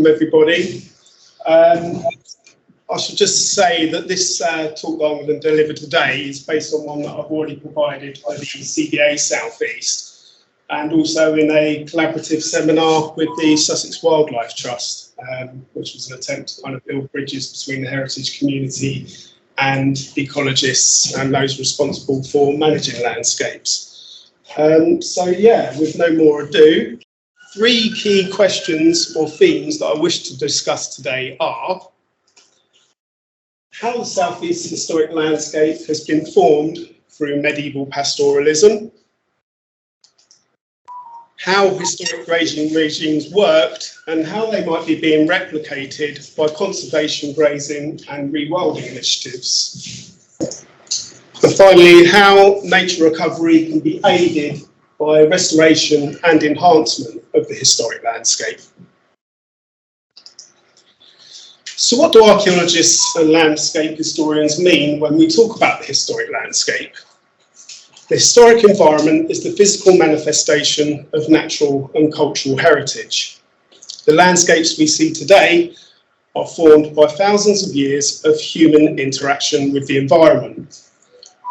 welcome everybody. I should just say that this talk that I'm going to deliver today is based on one that I've already provided by the CBA South East, and also in a collaborative seminar with the Sussex Wildlife Trust, which was an attempt to kind of build bridges between the heritage community and ecologists and those responsible for managing landscapes. So yeah, with no more ado, three key questions or themes that I wish to discuss today are: how the South East historic landscape has been formed through medieval pastoralism, how historic grazing regimes worked and how they might be being replicated by conservation grazing and rewilding initiatives, and finally how nature recovery can be aided by restoration and enhancement of the historic landscape. So what do archaeologists and landscape historians mean when we talk about the historic landscape? The historic environment is the physical manifestation of natural and cultural heritage. The landscapes we see today are formed by thousands of years of human interaction with the environment.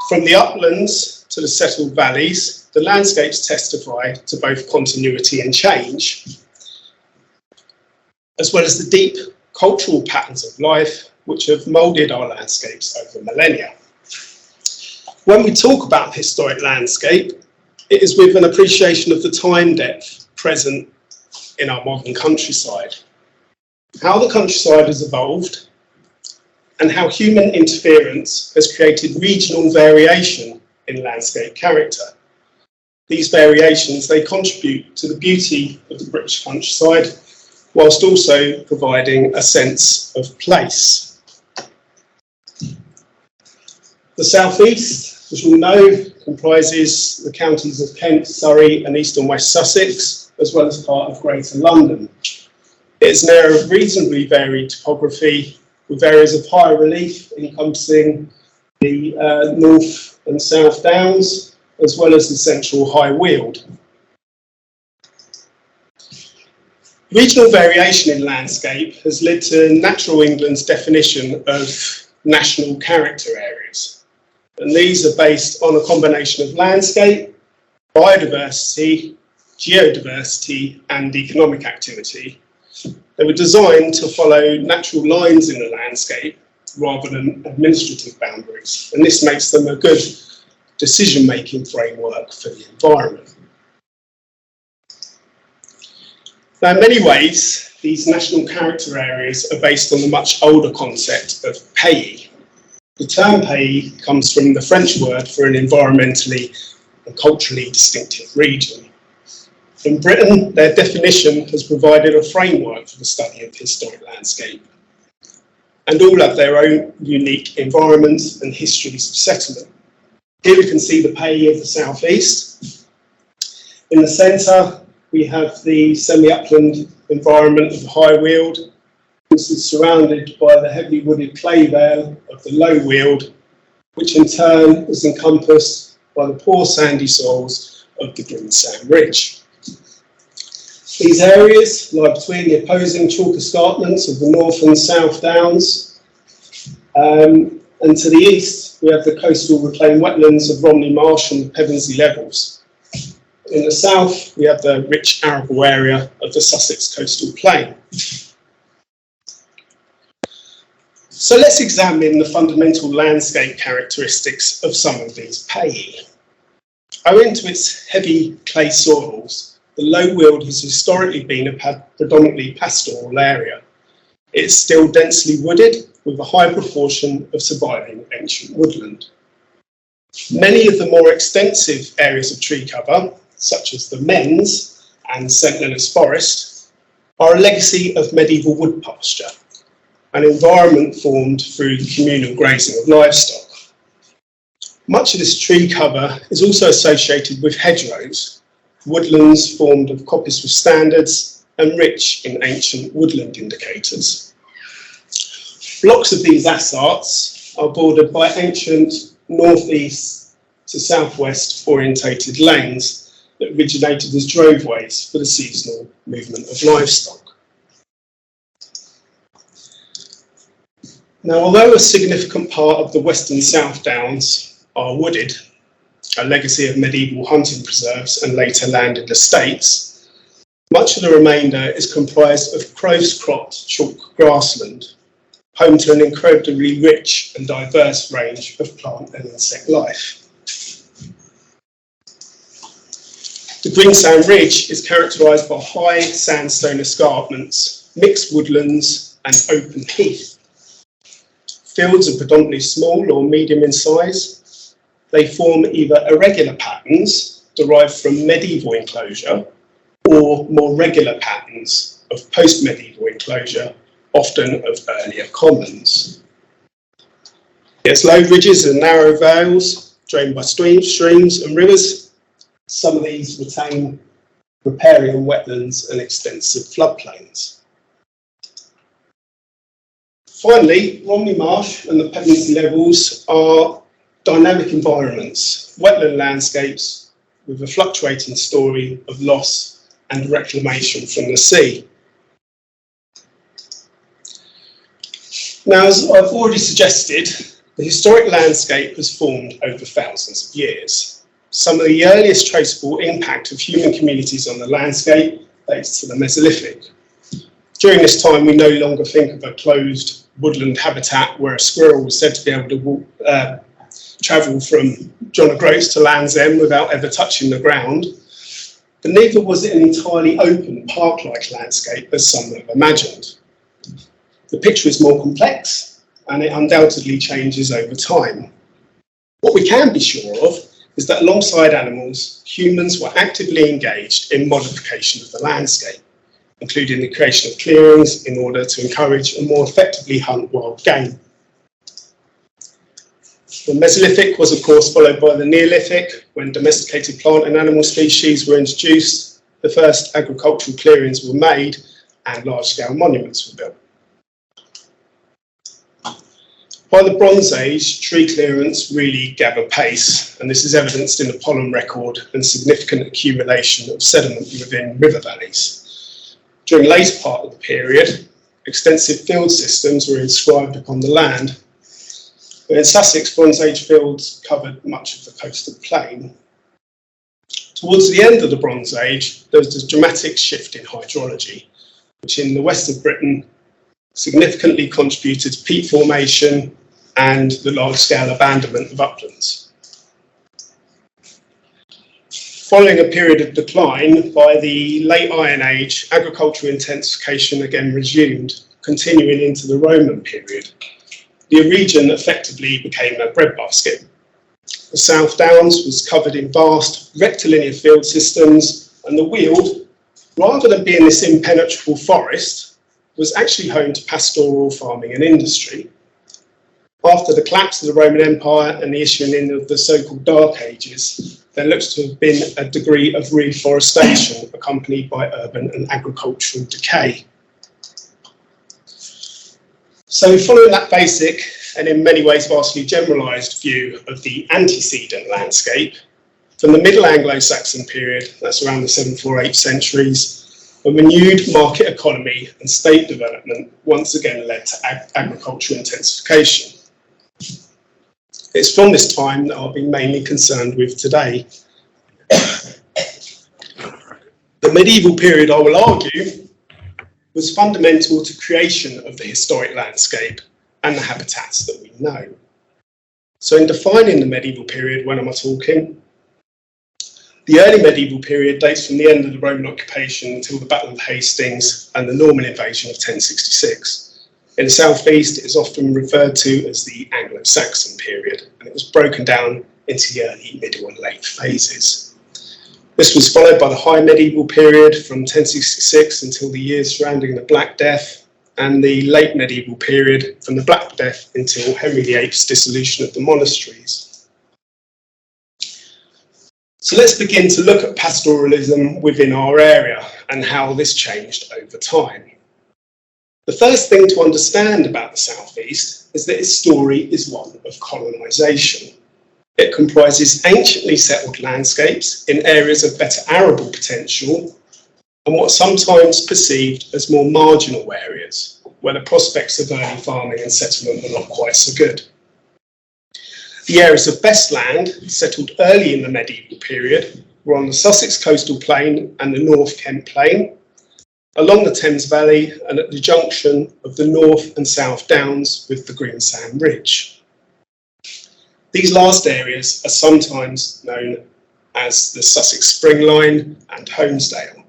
From the uplands to the settled valleys, the landscapes testify to both continuity and change, as well as the deep cultural patterns of life which have moulded our landscapes over millennia. When we talk about the historic landscape, it is with an appreciation of the time depth present in our modern countryside, how the countryside has evolved, and how human interference has created regional variation in landscape character. These variations, they contribute to the beauty of the British countryside, whilst also providing a sense of place. The South East, as you all know, comprises the counties of Kent, Surrey and East and West Sussex, as well as part of Greater London. It is an area of reasonably varied topography, with areas of high relief encompassing the North and South Downs, as well as the central high weald. Regional variation in landscape has led to Natural England's definition of national character areas. And these are based on a combination of landscape, biodiversity, geodiversity and economic activity. They were designed to follow natural lines in the landscape rather than administrative boundaries. And this makes them a good decision-making framework for the environment. Now, in many ways, these national character areas are based on the much older concept of pays. The term pays comes from the French word for an environmentally and culturally distinctive region. In Britain, their definition has provided a framework for the study of the historic landscape, and all have their own unique environments and histories of settlement. Here we can see the pays of the South East. In the centre, we have the semi-upland environment of the high weald. This is surrounded by the heavily wooded clay vale of the low weald, which in turn is encompassed by the poor sandy soils of the Greensand Ridge. These areas lie between the opposing chalk escarpments of the North and South Downs, and to the east we have the coastal reclaimed wetlands of Romney Marsh and the Pevensey Levels. In the south, we have the rich arable area of the Sussex coastal plain. So let's examine the fundamental landscape characteristics of some of these pays. Owing to its heavy clay soils, the low weald has historically been a predominantly pastoral area. It's still densely wooded, with a high proportion of surviving ancient woodland. Many of the more extensive areas of tree cover, such as the Mens and St Leonard's Forest, are a legacy of medieval wood pasture, an environment formed through the communal grazing of livestock. Much of this tree cover is also associated with hedgerows, woodlands formed of coppice with standards and rich in ancient woodland indicators. Blocks of these assarts are bordered by ancient northeast to southwest orientated lanes that originated as droveways for the seasonal movement of livestock. Now, although a significant part of the Western South Downs are wooded, a legacy of medieval hunting preserves and later landed estates, much of the remainder is comprised of close-cropped chalk grassland, home to an incredibly rich and diverse range of plant and insect life. The Greensand Ridge is characterised by high sandstone escarpments, mixed woodlands and open heath. Fields are predominantly small or medium in size. They form either irregular patterns derived from medieval enclosure or more regular patterns of post-medieval enclosure, often of earlier commons. Its low ridges and narrow vales drained by streams and rivers. Some of these retain riparian wetlands and extensive floodplains. Finally, Romney Marsh and the Pevensey Levels are dynamic environments, wetland landscapes with a fluctuating story of loss and reclamation from the sea. Now, as I've already suggested, the historic landscape has formed over thousands of years. Some of the earliest traceable impact of human communities on the landscape dates to the Mesolithic. During this time, we no longer think of a closed woodland habitat where a squirrel was said to be able to travel from John O'Groats to Land's End without ever touching the ground, but neither was it an entirely open park-like landscape as some have imagined. The picture is more complex and it undoubtedly changes over time. What we can be sure of is that alongside animals, humans were actively engaged in modification of the landscape, including the creation of clearings in order to encourage and more effectively hunt wild game. The Mesolithic was of course followed by the Neolithic, when domesticated plant and animal species were introduced, the first agricultural clearings were made and large-scale monuments were built. By the Bronze Age, tree clearance really gathered pace, and this is evidenced in the pollen record and significant accumulation of sediment within river valleys. During the later part of the period, extensive field systems were inscribed upon the land. In Sussex, Bronze Age fields covered much of the coastal plain. Towards the end of the Bronze Age, there was a dramatic shift in hydrology, which in the west of Britain significantly contributed to peat formation and the large-scale abandonment of uplands. Following a period of decline, by the late Iron Age, agricultural intensification again resumed, continuing into the Roman period. The region effectively became a breadbasket. The South Downs was covered in vast rectilinear field systems, and the Weald, rather than being this impenetrable forest, was actually home to pastoral farming and industry. After the collapse of the Roman Empire and the issuing in of the so-called Dark Ages, there looks to have been a degree of reforestation accompanied by urban and agricultural decay. So following that basic and in many ways vastly generalised view of the antecedent landscape, from the Middle Anglo-Saxon period, that's around the 748 centuries, a renewed market economy and state development once again led to agricultural intensification. It's from this time that I'll be mainly concerned with today. The medieval period, I will argue, was fundamental to creation of the historic landscape and the habitats that we know. So in defining the medieval period, when am I talking? The early medieval period dates from the end of the Roman occupation until the Battle of Hastings and the Norman invasion of 1066. In the southeast, it is often referred to as the Anglo-Saxon period, and it was broken down into the early, middle and late phases. This was followed by the High Medieval period from 1066 until the years surrounding the Black Death, and the Late Medieval period from the Black Death until Henry VIII's dissolution of the monasteries. So let's begin to look at pastoralism within our area and how this changed over time. The first thing to understand about the southeast is that its story is one of colonisation. It comprises anciently settled landscapes in areas of better arable potential and what's sometimes perceived as more marginal areas, where the prospects of early farming and settlement were not quite so good. The areas of best land, settled early in the medieval period, were on the Sussex coastal plain and the North Kent plain, along the Thames Valley and at the junction of the North and South Downs with the Greensand Ridge. These last areas are sometimes known as the Sussex Spring Line and Holmesdale.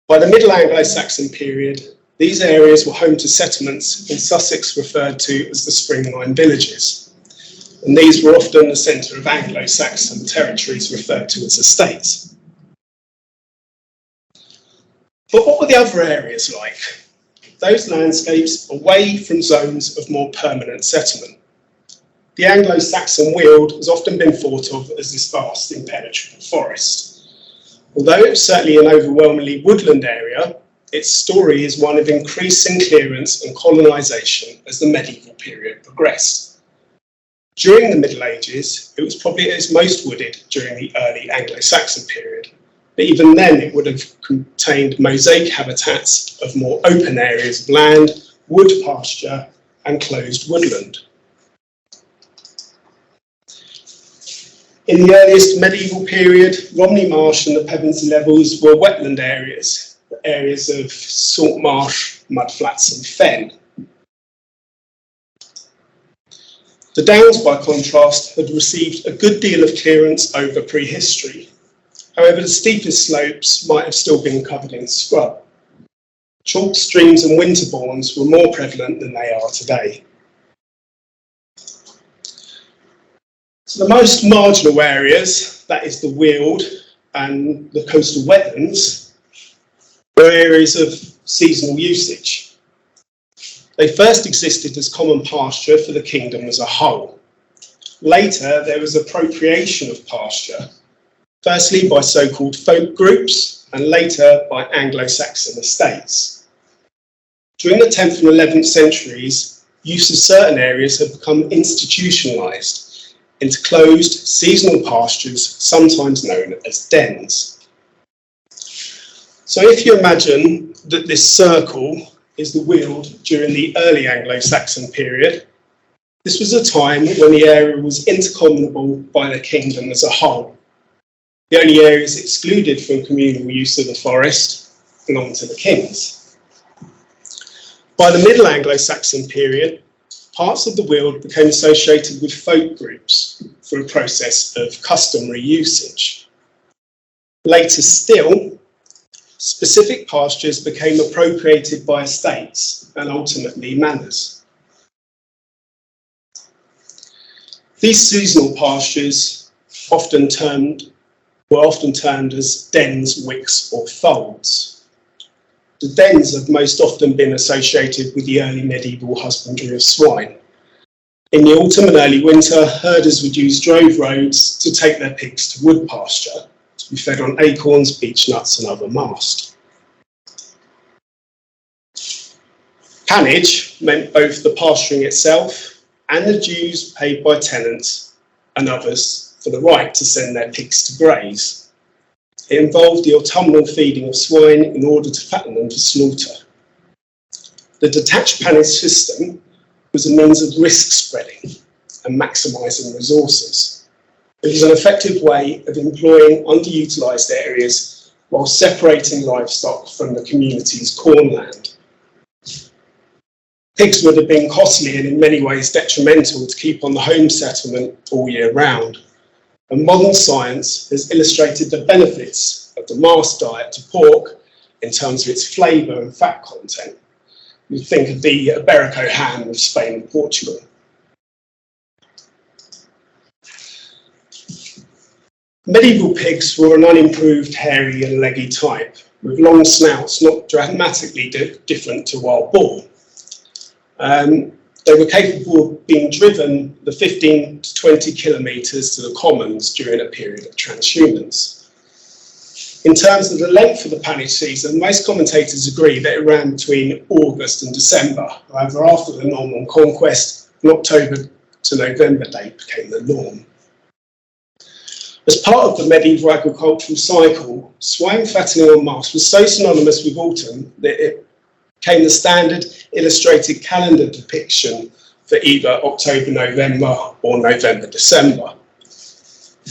By the Middle Anglo-Saxon period, these areas were home to settlements in Sussex referred to as the Spring Line villages, and these were often the centre of Anglo-Saxon territories referred to as estates. But what were the other areas like? Those landscapes away from zones of more permanent settlement. The Anglo-Saxon Weald has often been thought of as this vast impenetrable forest. Although it's certainly an overwhelmingly woodland area, its story is one of increasing clearance and colonisation as the medieval period progressed. During the Middle Ages, it was probably at its most wooded during the early Anglo-Saxon period, but even then it would have contained mosaic habitats of more open areas of land, wood pasture and closed woodland. In the earliest medieval period, Romney Marsh and the Pevensey Levels were wetland areas, areas of salt marsh, mudflats and fen. The Downs, by contrast, had received a good deal of clearance over prehistory. However, the steepest slopes might have still been covered in scrub. Chalk streams and winterbournes were more prevalent than they are today. So the most marginal areas, that is the Weald and the coastal wetlands, were areas of seasonal usage. They first existed as common pasture for the kingdom as a whole. Later, there was appropriation of pasture, firstly by so-called folk groups and later by Anglo-Saxon estates. During the 10th and 11th centuries, use of certain areas had become institutionalised into closed seasonal pastures, sometimes known as dens. So if you imagine that this circle is the Weald during the early Anglo-Saxon period, this was a time when the area was intercommunable by the kingdom as a whole. The only areas excluded from communal use of the forest belonged to the kings. By the Middle Anglo-Saxon period, parts of the Weald became associated with folk groups through a process of customary usage. Later still, specific pastures became appropriated by estates and ultimately manors. These seasonal pastures were often termed as dens, wicks or folds. The dens have most often been associated with the early medieval husbandry of swine. In the autumn and early winter, herders would use drove roads to take their pigs to wood pasture, to be fed on acorns, beech nuts and other mast. Pannage meant both the pasturing itself and the dues paid by tenants and others for the right to send their pigs to graze. It involved the autumnal feeding of swine in order to fatten them for slaughter. The detached pannage system was a means of risk spreading and maximising resources. It was an effective way of employing underutilised areas while separating livestock from the community's cornland. Pigs would have been costly and in many ways detrimental to keep on the home settlement all year round. And modern science has illustrated the benefits of the mast diet to pork in terms of its flavour and fat content. You think of the Iberico ham of Spain and Portugal. Medieval pigs were an unimproved, hairy and leggy type, with long snouts not dramatically different to wild boar. They were capable of being driven the 15 to 20 kilometres to the commons during a period of transhumance. In terms of the length of the pannage season, most commentators agree that it ran between August and December. However, after the Norman conquest, an October to November date became the norm. As part of the medieval agricultural cycle, swine fattening en masse was so synonymous with autumn that it became the standard illustrated calendar depiction for either October-November or November-December.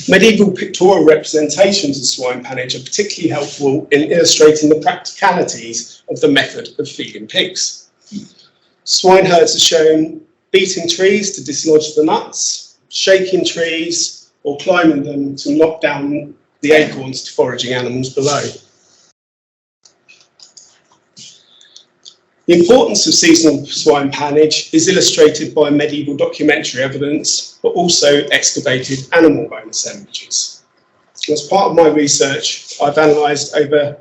Medieval pictorial representations of swine pannage are particularly helpful in illustrating the practicalities of the method of feeding pigs. Swineherds are shown beating trees to dislodge the nuts, shaking trees, or climbing them to knock down the acorns to foraging animals below. The importance of seasonal swine pannage is illustrated by medieval documentary evidence, but also excavated animal bone assemblages. As part of my research, I've analysed over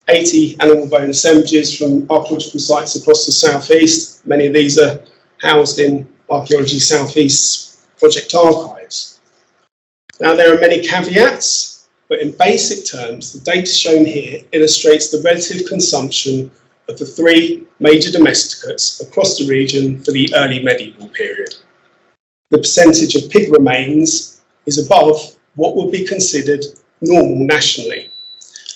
80 animal bone assemblages from archaeological sites across the southeast. Many of these are housed in Archaeology Southeast's project archives. Now, there are many caveats, but in basic terms, the data shown here illustrates the relative consumption of the three major domesticates across the region for the early medieval period. The percentage of pig remains is above what would be considered normal nationally,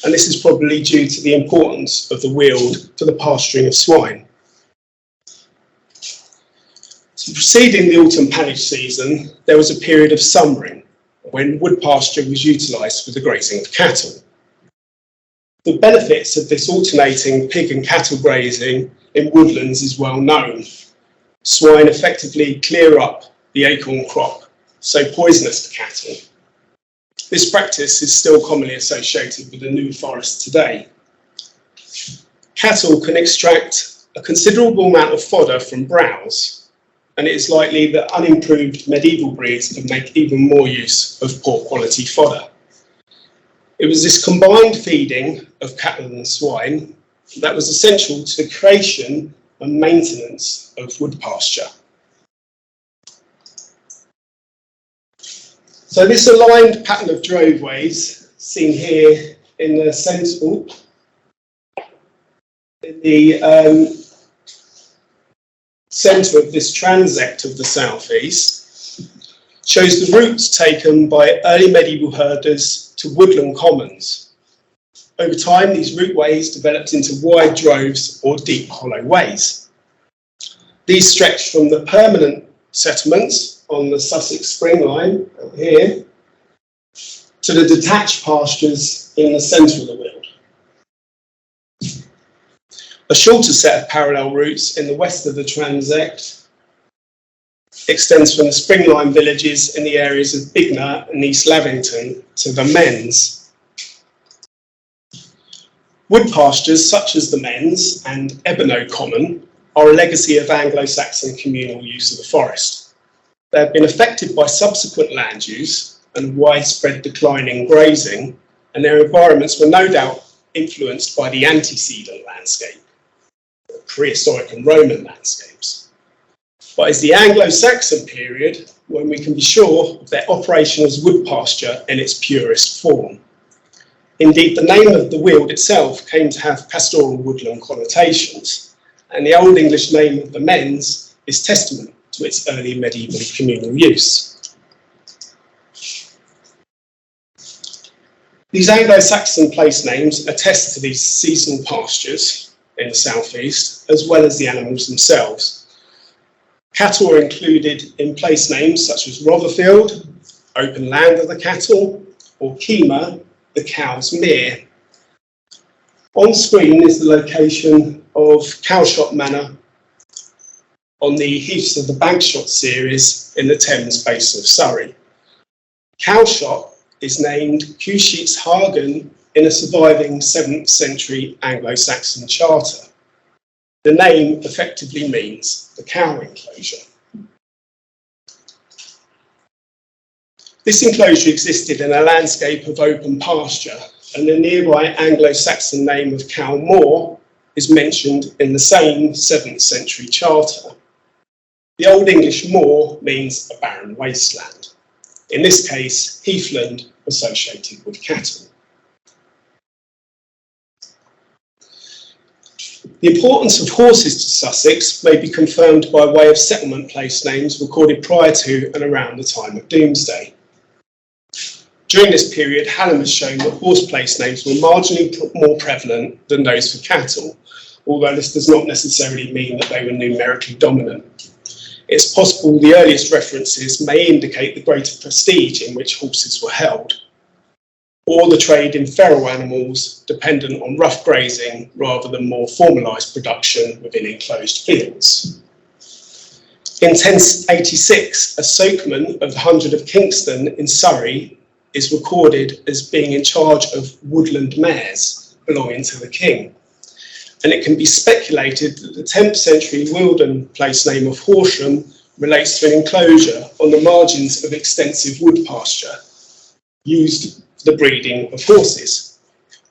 and this is probably due to the importance of the weald for the pasturing of swine. So preceding the autumn pannage season, there was a period of summering when wood pasture was utilised for the grazing of cattle. The benefits of this alternating pig and cattle grazing in woodlands is well known. Swine effectively clear up the acorn crop, so poisonous to cattle. This practice is still commonly associated with the New Forest today. Cattle can extract a considerable amount of fodder from browse, and it is likely that unimproved medieval breeds can make even more use of poor quality fodder. It was this combined feeding of cattle and swine that was essential to the creation and maintenance of wood pasture. So this aligned pattern of droveways, seen here in the centre, in the centre of this transect of the southeast, shows the routes taken by early medieval herders to woodland commons. Over time, these routeways developed into wide droves or deep hollow ways. These stretched from the permanent settlements on the Sussex Spring Line, out here, to the detached pastures in the centre of the weald. A shorter set of parallel routes in the west of the transect extends from the Springline villages in the areas of Bignor and East Lavington to the Mens. Wood pastures such as the Mens and Ebeno Common are a legacy of Anglo-Saxon communal use of the forest. They have been affected by subsequent land use and widespread decline in grazing, and their environments were no doubt influenced by the antecedent landscape, the prehistoric and Roman landscapes. But it's the Anglo-Saxon period when we can be sure of their operation as wood pasture in its purest form. Indeed, the name of the weald itself came to have pastoral woodland connotations, and the Old English name of the Mens is testament to its early medieval communal use. These Anglo-Saxon place names attest to these seasonal pastures in the southeast, as well as the animals themselves. Cattle are included in place names such as Rotherfield, open land of the cattle, or Kema, the cow's mere. On screen is the location of Cowshot Manor on the heaths of the Bankshot series in the Thames basin of Surrey. Cowshot is named Cusheats Hagen in a surviving 7th century Anglo-Saxon charter. The name effectively means the cow enclosure. This enclosure existed in a landscape of open pasture, and the nearby Anglo-Saxon name of Cow Moor is mentioned in the same 7th century charter. The Old English moor means a barren wasteland, in this case heathland associated with cattle. The importance of horses to Sussex may be confirmed by way of settlement place names recorded prior to and around the time of Domesday. During this period, Hallam has shown that horse place names were marginally more prevalent than those for cattle, although this does not necessarily mean that they were numerically dominant. It's possible the earliest references may indicate the greater prestige in which horses were held, or the trade in feral animals dependent on rough grazing rather than more formalised production within enclosed fields. In 1086, a sokeman of the Hundred of Kingston in Surrey is recorded as being in charge of woodland mares belonging to the king. And it can be speculated that the 10th century Wilden place name of Horsham relates to an enclosure on the margins of extensive wood pasture used for the breeding of horses,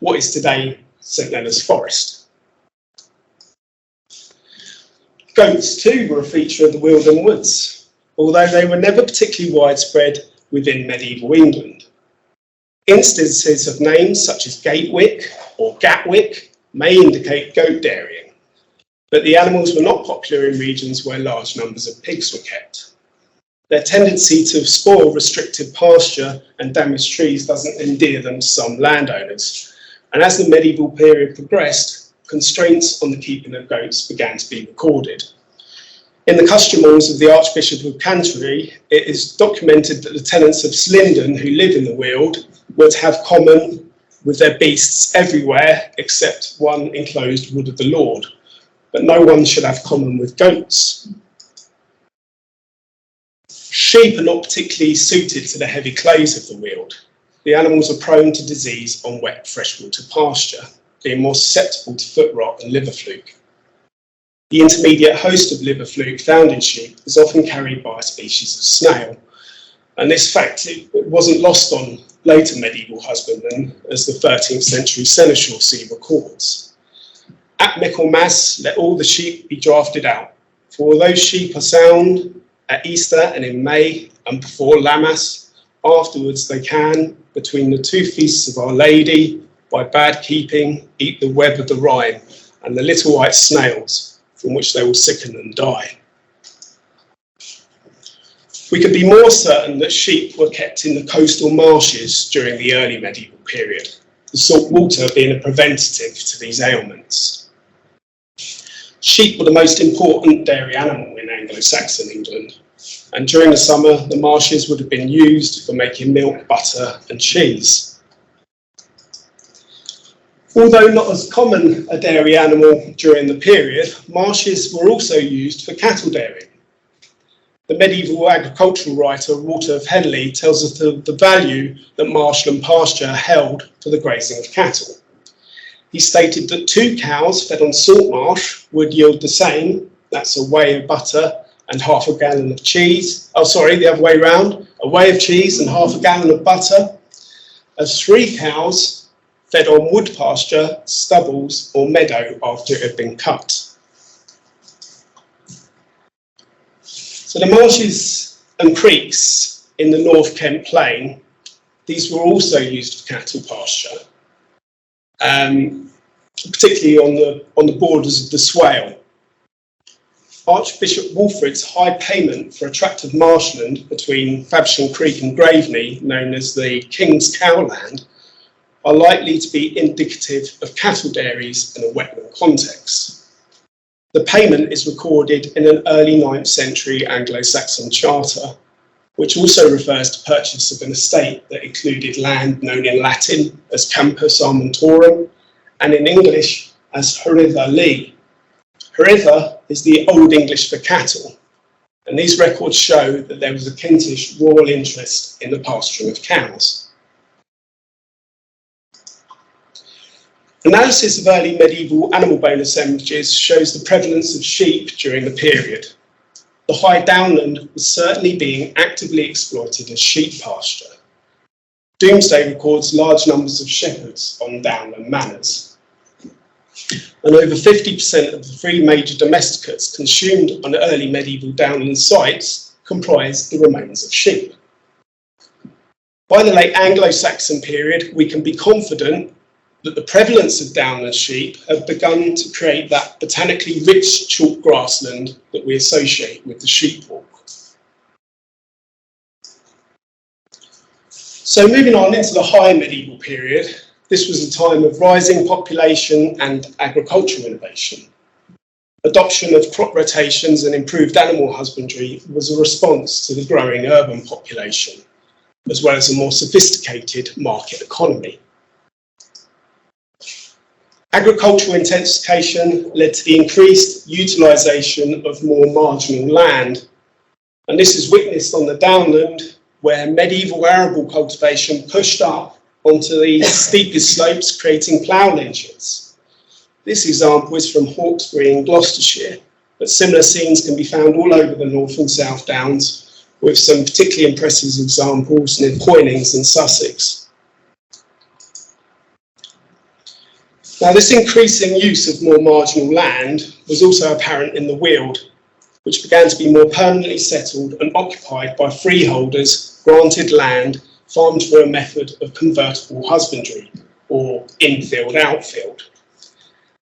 what is today St Leonard's Forest. Goats too were a feature of the Wilden Woods, although they were never particularly widespread within medieval England. Instances of names such as Gatewick or Gatwick may indicate goat dairying, but the animals were not popular in regions where large numbers of pigs were kept. Their tendency to spoil restricted pasture and damage trees doesn't endear them to some landowners, and as the medieval period progressed, constraints on the keeping of goats began to be recorded. In the customs of the Archbishop of Canterbury, it is documented that the tenants of Slindon who live in the Weald were to have common with their beasts everywhere except one enclosed wood of the Lord, but no one should have common with goats. Sheep are not particularly suited to the heavy clays of the Weald. The animals are prone to disease on wet freshwater pasture, being more susceptible to foot rot and liver fluke. The intermediate host of liver fluke found in sheep is often carried by a species of snail, and this fact it wasn't lost on later medieval husbandmen, as the 13th century Seneschal See records. At Michaelmas, let all the sheep be drafted out, for although sheep are sound at Easter and in May and before Lammas, afterwards they can, between the two feasts of Our Lady, by bad keeping, eat the web of the Rhine and the little white snails, from which they will sicken and die. We could be more certain that sheep were kept in the coastal marshes during the early medieval period, the salt water being a preventative to these ailments. Sheep were the most important dairy animal in Anglo-Saxon England, and during the summer the marshes would have been used for making milk, butter and cheese. Although not as common a dairy animal during the period, marshes were also used for cattle dairying. The medieval agricultural writer Walter of Headley tells us the value that marshland pasture held for the grazing of cattle. He stated that 2 cows fed on salt marsh would yield the same, that's a whey of butter and half a gallon of cheese, the other way round, a whey of cheese and half a gallon of butter, as 3 cows fed on wood pasture, stubbles or meadow after it had been cut. So the marshes and creeks in the North Kent Plain, these were also used for cattle pasture, particularly on the borders of the Swale. Archbishop Walfrid's high payment for a tract of marshland between Faversham Creek and Graveney, known as the King's Cowland, are likely to be indicative of cattle dairies in a wetland context. The payment is recorded in an early 9th century Anglo-Saxon charter, which also refers to purchase of an estate that included land known in Latin as Campus Armentorum and in English as Heritha Lee. Heritha is the Old English for cattle, and these records show that there was a Kentish royal interest in the pasturing of cows. Analysis of early medieval animal bone assemblages shows the prevalence of sheep during the period. The high downland was certainly being actively exploited as sheep pasture. Domesday records large numbers of shepherds on downland manors. And over 50% of the 3 major domesticates consumed on early medieval downland sites comprised the remains of sheep. By the late Anglo-Saxon period, we can be confident that the prevalence of downland sheep had begun to create that botanically rich chalk grassland that we associate with the sheepwalk. So moving on into the high medieval period, This was a time of rising population and agricultural innovation. Adoption of crop rotations and improved animal husbandry was a response to the growing urban population, as well as a more sophisticated market economy. Agricultural intensification led to the increased utilisation of more marginal land, and this is witnessed on the downland, where medieval arable cultivation pushed up onto the steepest slopes, creating plough lynchets. This example is from Hawkesbury in Gloucestershire, but similar scenes can be found all over the North and South Downs, with some particularly impressive examples near Poynings in Sussex. Now, this increasing use of more marginal land was also apparent in the Weald, which began to be more permanently settled and occupied by freeholders granted land farmed through a method of convertible husbandry, or infield-outfield.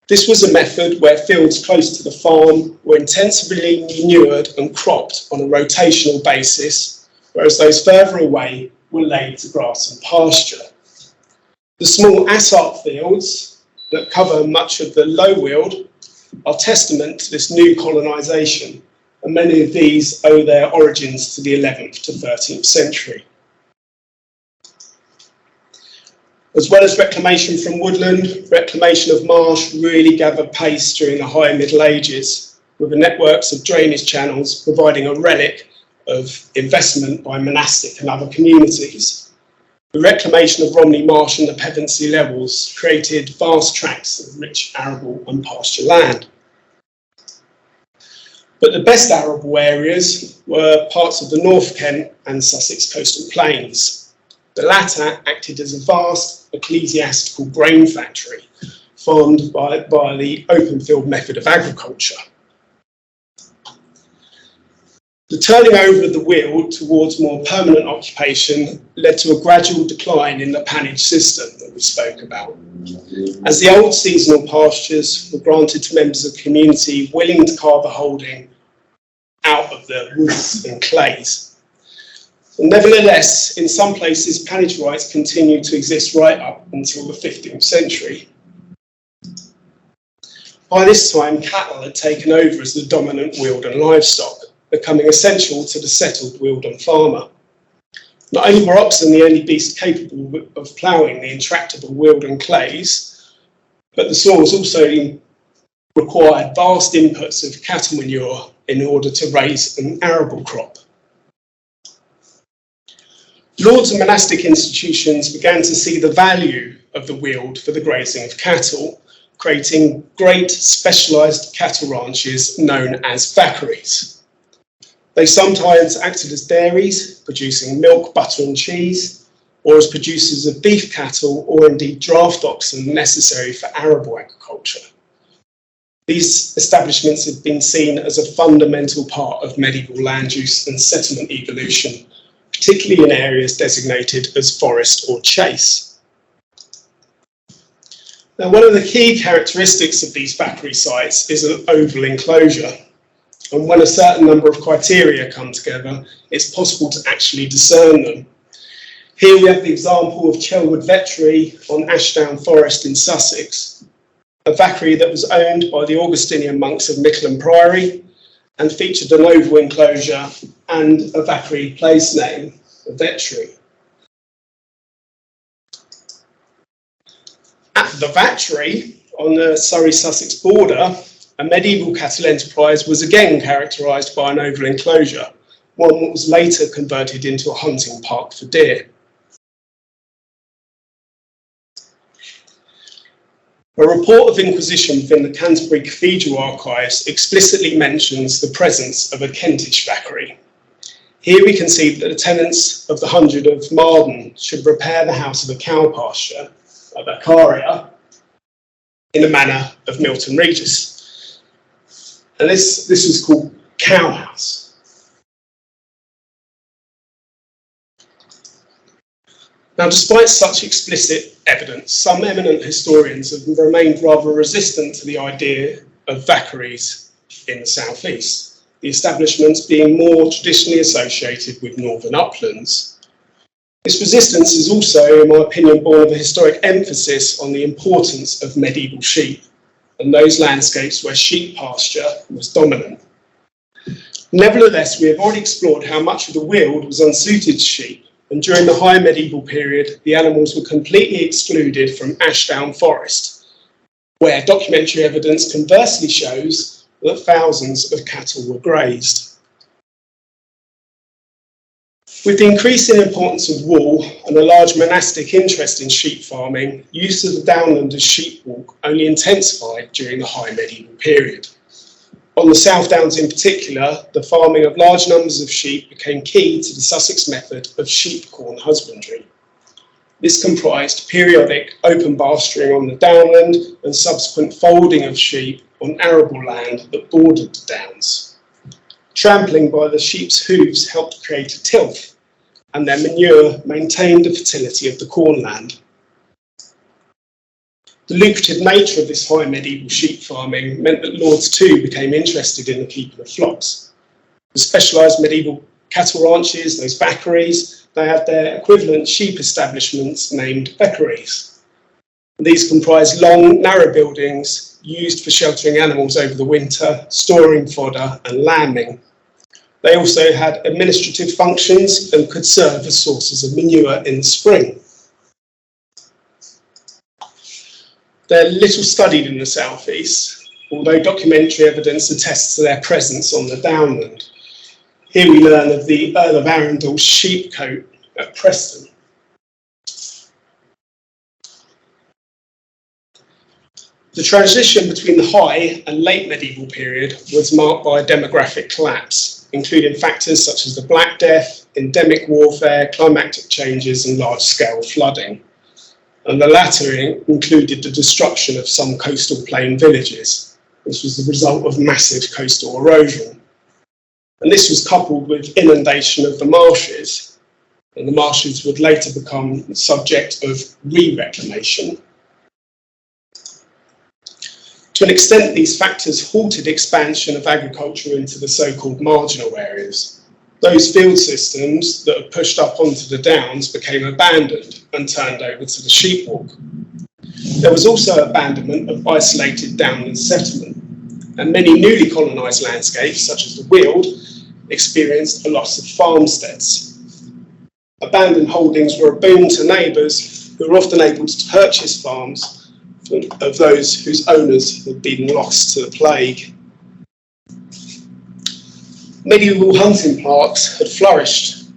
This was a method where fields close to the farm were intensively manured and cropped on a rotational basis, whereas those further away were laid to grass and pasture. The small assart fields that cover much of the low Weald are testament to this new colonisation, and many of these owe their origins to the 11th to 13th century. As well as reclamation from woodland, reclamation of marsh really gathered pace during the High Middle Ages, with the networks of drainage channels providing a relic of investment by monastic and other communities. The reclamation of Romney Marsh and the Pevensey levels created vast tracts of rich arable and pasture land. But the best arable areas were parts of the North Kent and Sussex coastal plains. The latter acted as a vast ecclesiastical grain factory, farmed by the open field method of agriculture. The turning over of the Weald towards more permanent occupation led to a gradual decline in the pannage system that we spoke about, as the old seasonal pastures were granted to members of the community willing to carve a holding out of the woods and clays. And nevertheless, in some places, pannage rights continued to exist right up until the 15th century. By this time, cattle had taken over as the dominant Wealden livestock, becoming essential to the settled Wealden farmer. Not only were oxen the only beast capable of ploughing the intractable Wealden clays, but the soils also required vast inputs of cattle manure in order to raise an arable crop. Lords and monastic institutions began to see the value of the Weald for the grazing of cattle, creating great specialised cattle ranches known as vaccaries. They sometimes acted as dairies, producing milk, butter and cheese, or as producers of beef cattle or indeed draft oxen necessary for arable agriculture. These establishments have been seen as a fundamental part of medieval land use and settlement evolution, particularly in areas designated as forest or chase. Now, one of the key characteristics of these vaccary sites is an oval enclosure. And when a certain number of criteria come together, it's possible to actually discern them. Here we have the example of Chelwood Vettery on Ashdown Forest in Sussex, a vaccary that was owned by the Augustinian monks of Micklen Priory and featured an oval enclosure and a vaccary place name, Vettery. At the Vettery, on the Surrey-Sussex border, a medieval cattle enterprise was again characterised by an oval enclosure, one that was later converted into a hunting park for deer. A report of inquisition within the Canterbury Cathedral archives explicitly mentions the presence of a Kentish vaccary. Here we can see that the tenants of the 100 of Marden should repair the house of a cow pasture, a vaccaria, in the manner of Milton Regis. And this was called Cow House. Now, despite such explicit evidence, some eminent historians have remained rather resistant to the idea of vaccaries in the southeast, the establishments being more traditionally associated with northern uplands. This resistance is also, in my opinion, born of a historic emphasis on the importance of medieval sheep and those landscapes where sheep pasture was dominant. Nevertheless, we have already explored how much of the Weald was unsuited to sheep, and during the high medieval period, the animals were completely excluded from Ashdown Forest, where documentary evidence conversely shows that thousands of cattle were grazed. With the increasing importance of wool and a large monastic interest in sheep farming, use of the downland as sheep walk only intensified during the high medieval period. On the South Downs in particular, the farming of large numbers of sheep became key to the Sussex method of sheep corn husbandry. This comprised periodic open pasturing on the downland and subsequent folding of sheep on arable land that bordered the downs. Trampling by the sheep's hooves helped create a tilth, and their manure maintained the fertility of the cornland. The lucrative nature of this high medieval sheep farming meant that lords too became interested in the keeping of flocks. The specialised medieval cattle ranches, those vaccaries, they had their equivalent sheep establishments named beccaries. These comprised long, narrow buildings used for sheltering animals over the winter, storing fodder and lambing. They also had administrative functions and could serve as sources of manure in the spring. They're little studied in the southeast, although documentary evidence attests to their presence on the downland. Here we learn of the Earl of Arundel's sheepcote at Preston. The transition between the high and late medieval period was marked by a demographic collapse, including factors such as the Black Death, endemic warfare, climatic changes and large-scale flooding. And the latter included the destruction of some coastal plain villages. This was the result of massive coastal erosion. And this was coupled with inundation of the marshes, and the marshes would later become the subject of re-reclamation. To an extent, these factors halted expansion of agriculture into the so-called marginal areas. Those field systems that had pushed up onto the downs became abandoned and turned over to the sheep walk. There was also abandonment of isolated downland settlement, and many newly colonised landscapes, such as the Weald, experienced a loss of farmsteads. Abandoned holdings were a boon to neighbours who were often able to purchase farms of those whose owners had been lost to the plague. Medieval hunting parks had flourished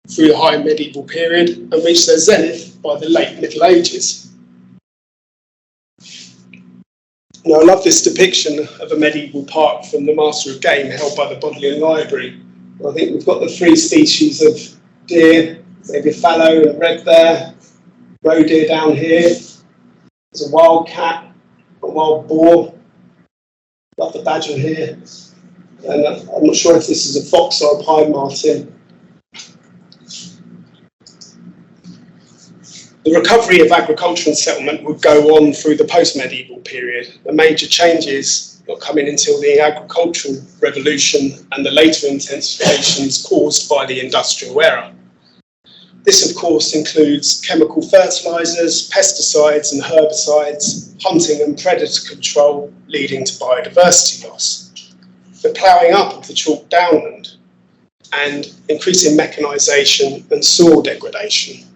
through the high medieval period and reached their zenith by the late Middle Ages. Now, I love this depiction of a medieval park from the Master of Game held by the Bodleian Library. I think we've got the three species of deer, maybe a fallow and a red there, roe deer down here. There's a wild cat, a wild boar, love the badger here, and I'm not sure if this is a fox or a pine marten. The recovery of agriculture and settlement would go on through the post-medieval period. The major changes not coming until the agricultural revolution and the later intensifications caused by the industrial era. This, of course, includes chemical fertilisers, pesticides and herbicides, hunting and predator control, leading to biodiversity loss, the ploughing up of the chalk downland, and increasing mechanisation and soil degradation.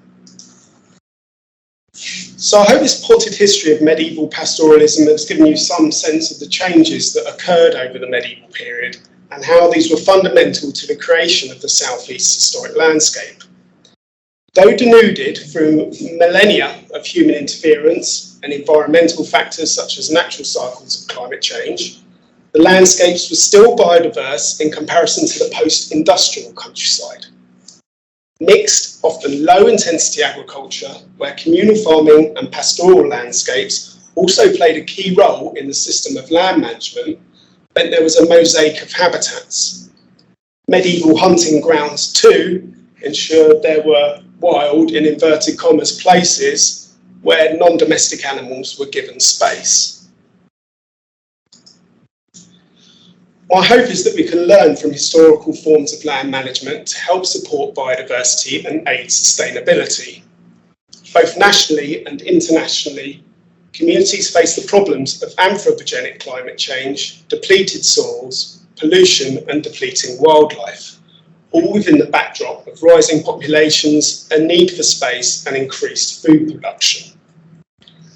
So I hope this potted history of medieval pastoralism has given you some sense of the changes that occurred over the medieval period and how these were fundamental to the creation of the South East historic landscape. Though denuded through millennia of human interference and environmental factors such as natural cycles of climate change, the landscapes were still biodiverse in comparison to the post-industrial countryside. Mixed, often low-intensity agriculture, where communal farming and pastoral landscapes also played a key role in the system of land management, meant there was a mosaic of habitats. Medieval hunting grounds too ensured there were wild, in inverted commas, places where non-domestic animals were given space. My hope is that we can learn from historical forms of land management to help support biodiversity and aid sustainability. Both nationally and internationally, communities face the problems of anthropogenic climate change, depleted soils, pollution and depleting wildlife, all within the backdrop of rising populations, a need for space and increased food production.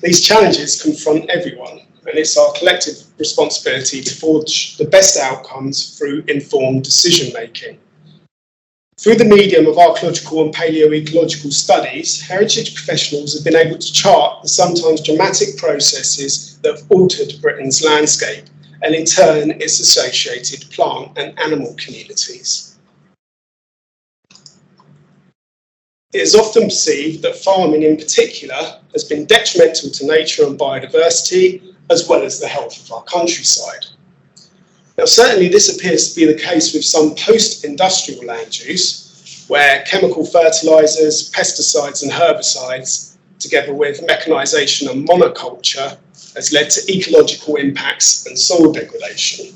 These challenges confront everyone, and it's our collective responsibility to forge the best outcomes through informed decision making. Through the medium of archaeological and paleoecological studies, heritage professionals have been able to chart the sometimes dramatic processes that have altered Britain's landscape and in turn its associated plant and animal communities. It is often perceived that farming in particular has been detrimental to nature and biodiversity, as well as the health of our countryside. Now, certainly this appears to be the case with some post-industrial land use, where chemical fertilisers, pesticides and herbicides, together with mechanisation and monoculture, has led to ecological impacts and soil degradation.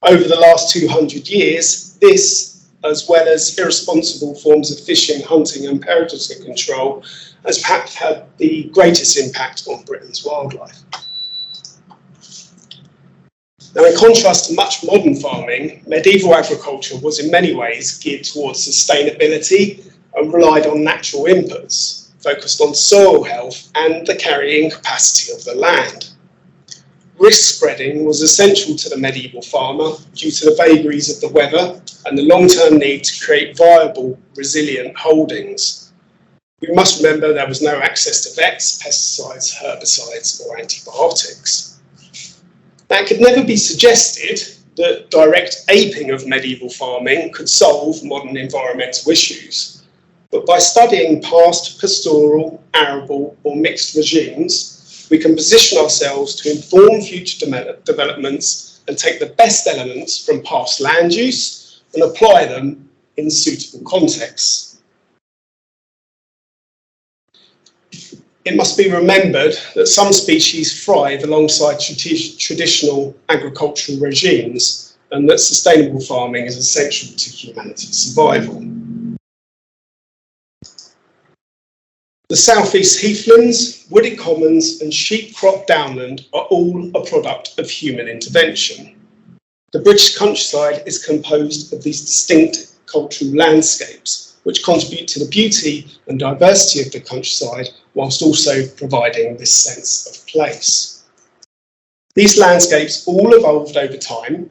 Over the last 200 years, this, as well as irresponsible forms of fishing, hunting and predator control, has perhaps had the greatest impact on Britain's wildlife. Now, in contrast to much modern farming, medieval agriculture was in many ways geared towards sustainability and relied on natural inputs, focused on soil health and the carrying capacity of the land. Risk spreading was essential to the medieval farmer due to the vagaries of the weather and the long-term need to create viable, resilient holdings. We must remember there was no access to vets, pesticides, herbicides or antibiotics. That could never be suggested that direct aping of medieval farming could solve modern environmental issues. But by studying past pastoral, arable or mixed regimes, we can position ourselves to inform future developments and take the best elements from past land use and apply them in suitable contexts. It must be remembered that some species thrive alongside traditional agricultural regimes and that sustainable farming is essential to humanity's survival. The southeast heathlands, wooded commons and sheep crop downland are all a product of human intervention. The British countryside is composed of these distinct cultural landscapes which contribute to the beauty and diversity of the countryside whilst also providing this sense of place. These landscapes all evolved over time.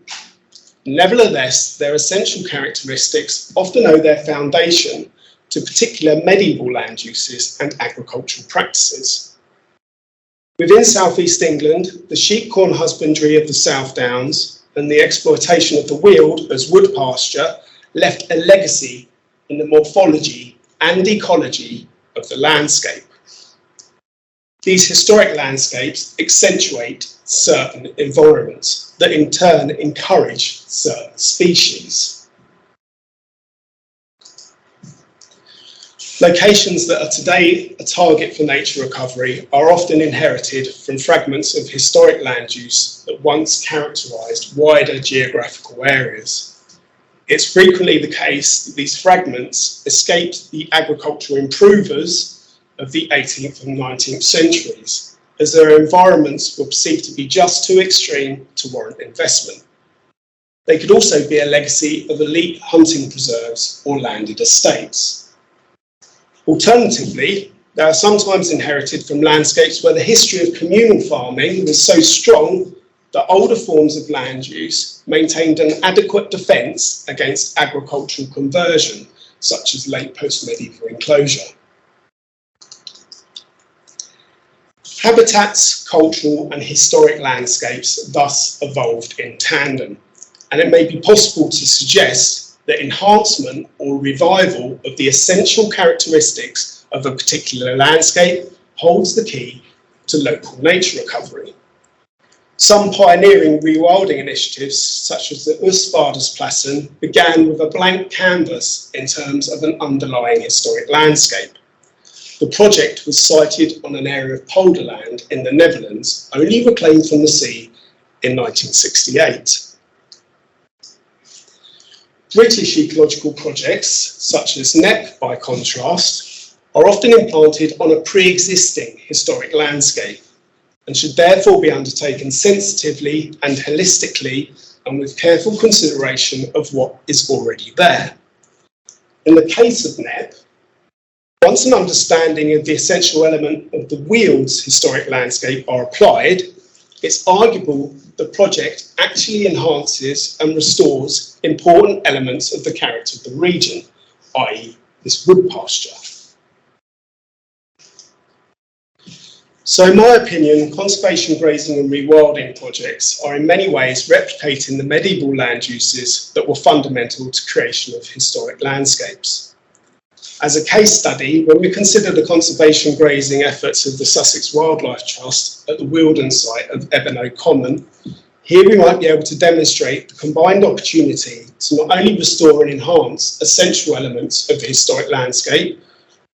Nevertheless, their essential characteristics often owe their foundation to particular medieval land uses and agricultural practices. Within southeast England, the sheep corn husbandry of the South Downs and the exploitation of the Weald as wood pasture left a legacy in the morphology and ecology of the landscape. These historic landscapes accentuate certain environments that in turn encourage certain species. Locations that are today a target for nature recovery are often inherited from fragments of historic land use that once characterised wider geographical areas. It's frequently the case that these fragments escaped the agricultural improvers of the 18th and 19th centuries, as their environments were perceived to be just too extreme to warrant investment. They could also be a legacy of elite hunting preserves or landed estates. Alternatively, they are sometimes inherited from landscapes where the history of communal farming was so strong that older forms of land use maintained an adequate defence against agricultural conversion, such as late post-medieval enclosure. Habitats, cultural and historic landscapes thus evolved in tandem, and it may be possible to suggest that enhancement or revival of the essential characteristics of a particular landscape holds the key to local nature recovery. Some pioneering rewilding initiatives, such as the Uspadersplassen, began with a blank canvas in terms of an underlying historic landscape. The project was sited on an area of polderland in the Netherlands, only reclaimed from the sea in 1968. British ecological projects, such as NEP by contrast, are often implanted on a pre-existing historic landscape and should therefore be undertaken sensitively and holistically and with careful consideration of what is already there. In the case of NEP, once an understanding of the essential element of the Weald's historic landscape are applied, it's arguable the project actually enhances and restores important elements of the character of the region, i.e. this wood pasture. So in my opinion, conservation grazing and rewilding projects are in many ways replicating the medieval land uses that were fundamental to creation of historic landscapes. As a case study, when we consider the conservation grazing efforts of the Sussex Wildlife Trust at the Wealden site of Ebenow Common, here we might be able to demonstrate the combined opportunity to not only restore and enhance essential elements of the historic landscape,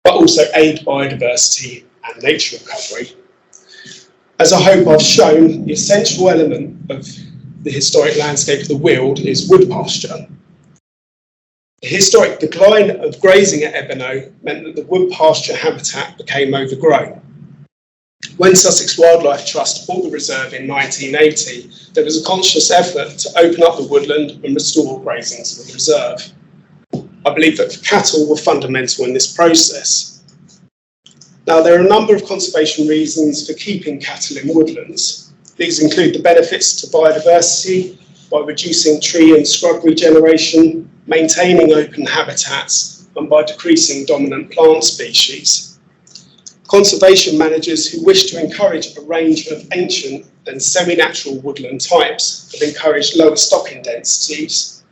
but also aid biodiversity and nature recovery. As I hope I've shown, the essential element of the historic landscape of the Weald is wood pasture. The historic decline of grazing at Ebenow meant that the wood pasture habitat became overgrown. When Sussex Wildlife Trust bought the reserve in 1980, there was a conscious effort to open up the woodland and restore grazing to the reserve. I believe that cattle were fundamental in this process. Now, there are a number of conservation reasons for keeping cattle in woodlands. These include the benefits to biodiversity by reducing tree and scrub regeneration, maintaining open habitats, and by decreasing dominant plant species. Conservation managers who wish to encourage a range of ancient and semi-natural woodland types have encouraged lower stocking densities,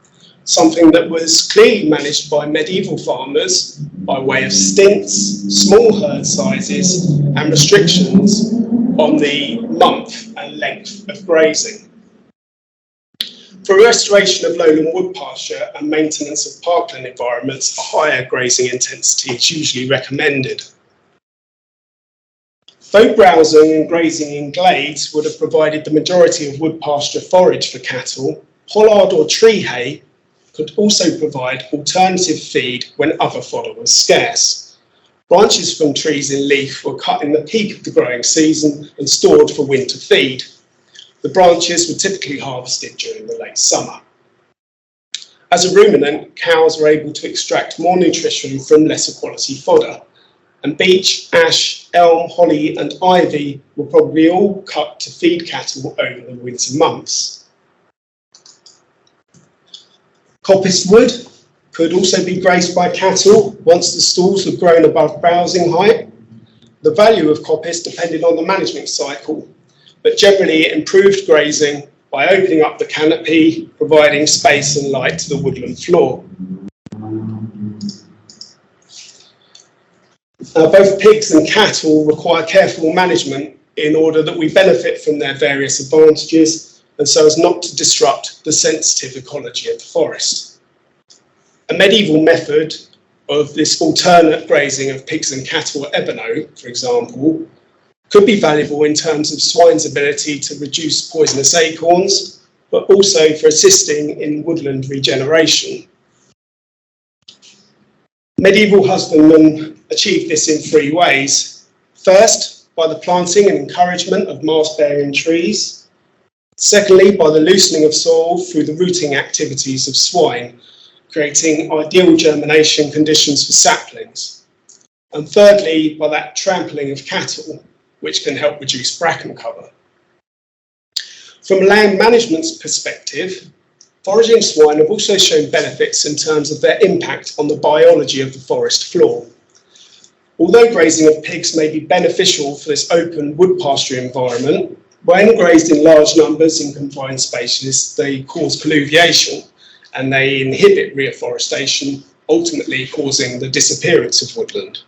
something that was clearly managed by medieval farmers by way of stints, small herd sizes, and restrictions on the month and length of grazing. For restoration of lowland wood pasture and maintenance of parkland environments, a higher grazing intensity is usually recommended. Though browsing and grazing in glades would have provided the majority of wood pasture forage for cattle, pollard or tree hay could also provide alternative feed when other fodder was scarce. Branches from trees in leaf were cut in the peak of the growing season and stored for winter feed. The branches were typically harvested during the late summer. As a ruminant, cows were able to extract more nutrition from lesser quality fodder, and beech, ash, elm, holly and ivy were probably all cut to feed cattle over the winter months. Coppice wood could also be grazed by cattle once the stalls had grown above browsing height. The value of coppice depended on the management cycle, but generally it improved grazing by opening up the canopy, providing space and light to the woodland floor. Both pigs and cattle require careful management in order that we benefit from their various advantages and so as not to disrupt the sensitive ecology of the forest. A medieval method of this alternate grazing of pigs and cattle at Ebenow, for example, could be valuable in terms of swine's ability to reduce poisonous acorns, but also for assisting in woodland regeneration. Medieval husbandmen achieved this in three ways. First, by the planting and encouragement of mast-bearing trees. Secondly, by the loosening of soil through the rooting activities of swine, creating ideal germination conditions for saplings. And thirdly, by that trampling of cattle, which can help reduce bracken cover. From a land management's perspective, foraging swine have also shown benefits in terms of their impact on the biology of the forest floor. Although grazing of pigs may be beneficial for this open wood pasture environment, when grazed in large numbers in confined spaces, they cause colluviation and they inhibit reforestation, ultimately causing the disappearance of woodland.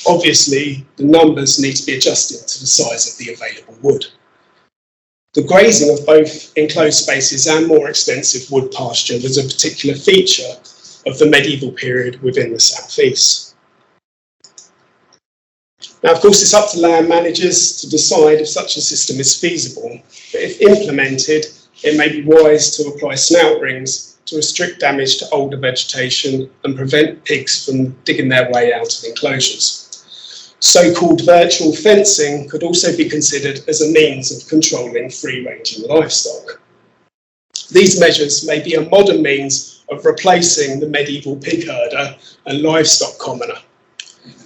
Obviously, the numbers need to be adjusted to the size of the available wood. The grazing of both enclosed spaces and more extensive wood pasture was a particular feature of the medieval period within the southeast. Now, of course, it's up to land managers to decide if such a system is feasible, but if implemented, it may be wise to apply snout rings to restrict damage to older vegetation and prevent pigs from digging their way out of enclosures. So-called virtual fencing could also be considered as a means of controlling free-ranging livestock. These measures may be a modern means of replacing the medieval pig herder and livestock commoner.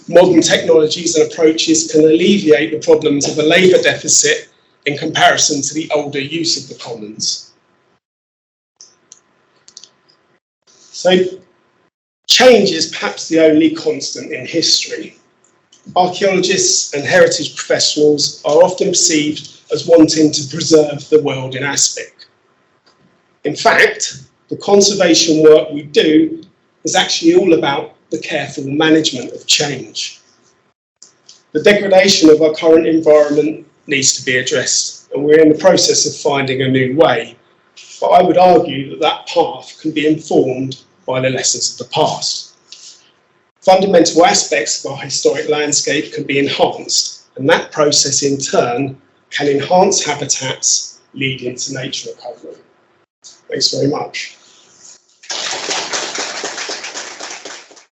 Modern technologies and approaches can alleviate the problems of a labour deficit in comparison to the older use of the commons. So, change is perhaps the only constant in history. Archaeologists and heritage professionals are often perceived as wanting to preserve the world in aspic. In fact, the conservation work we do is actually all about the careful management of change. The degradation of our current environment needs to be addressed, and we're in the process of finding a new way. But I would argue that that path can be informed by the lessons of the past. Fundamental aspects of our historic landscape can be enhanced, and that process in turn can enhance habitats, leading to nature recovery. Thanks very much.